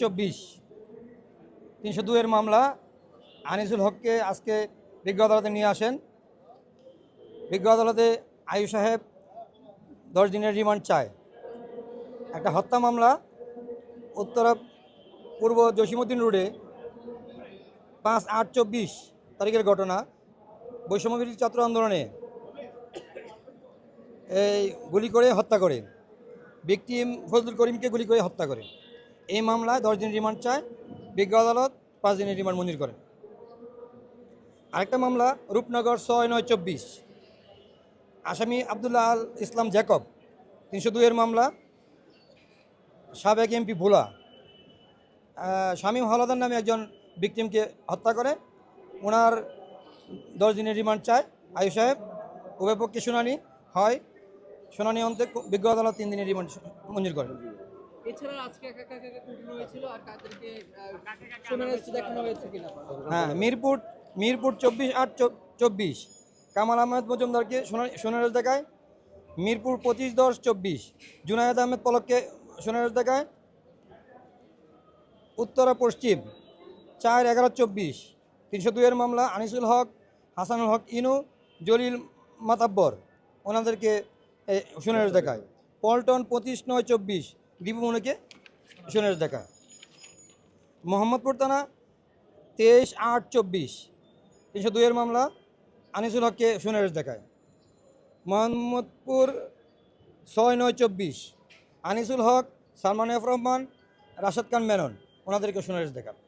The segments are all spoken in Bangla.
308/24 302 মামলা আনিসুল হককে আজকে বিজ্ঞ আদালতে নিয়ে আসেন। বিজ্ঞ আদালতে আয়ু সাহেব 10 দিনের রিমান্ড চায়। একটা হত্যা মামলা উত্তরা পূর্ব জসিমউদ্দিন রোডে 5/8/24 তারিখের ঘটনা। বৈষম্যবিরোধী ছাত্র আন্দোলনে এই গুলি করে হত্যা করে, ভিকটিম ফজলুল করিমকে গুলি করে হত্যা করে। এই মামলায় 10 দিন রিমান্ড চায়। বিজ্ঞ আদালত 5 দিনের রিমান্ড মঞ্জুর করেন। আরেকটা মামলা রূপনগর 6/9/24 আসামি আবদুল্লাহ আল ইসলাম জ্যাকব 302 মামলা। সাবেক এমপি ভোলা শামীম হাওলাদার নামে একজন ভিকটিমকে হত্যা করে। ওনার 10 দিনের রিমান্ড চায় আয়ু সাহেব। উভয় পক্ষে শুনানি হয়। শুনানি অন্তে বিজ্ঞ আদালত 3 দিনের রিমান্ড মঞ্জুর করেন। এছাড়া আজকে কন্টিনিউ হয়েছিল আর কাদেরকে শুনানি দেখানো হয়েছে কিনা? হ্যাঁ, মিরপুর 24/8/24 কামাল আহমেদ মজুমদারকে শুনানি দেখায়। মিরপুর 25/10/24 জুনায়েদ আহমেদ পলককে শুনানি দেখায়। উত্তরা পশ্চিম 4/11/24 302 মামলা আনিসুল হক, হাসানুল হক ইনু, জলিল মাতাব্বর ওনাদেরকে শুনানি দেখায়। পল্টন 25/9/24 দীপুমণিকে শুনানি দেখায়। মোহাম্মদপুর থানা 23/8/24 302 মামলা আনিসুল হককে শুনানি দেখায়। মোহাম্মদপুর 6/9/24 আনিসুল হক, সালমান এফ রহমান, রাশেদ খান মেনন ওনাদেরকে শুনানি দেখায়।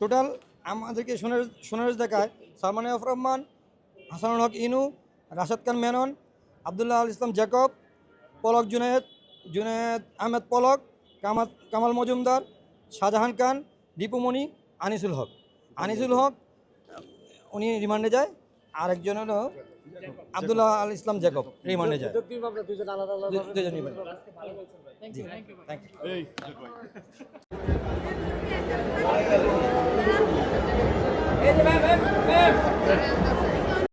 টোটাল আমাদেরকে শুনানি দেখায় সালমান এফ রহমান, হাসানুল হক ইনু, রাশেদ খান মেনন, আবদুল্লাহ আল ইসলাম জ্যাকব, পলক জুনায়েদ আহমেদ পলক, কামাল মজুমদার, শাহজাহান খান, দীপুমণি, আনিসুল হক উনি রিমান্ডে যায়। আরেকজন হলো আবদুল্লাহ আল ইসলাম জ্যাকব রিমান্ডে যায়। দুজন রিমান্ডে। Thank you.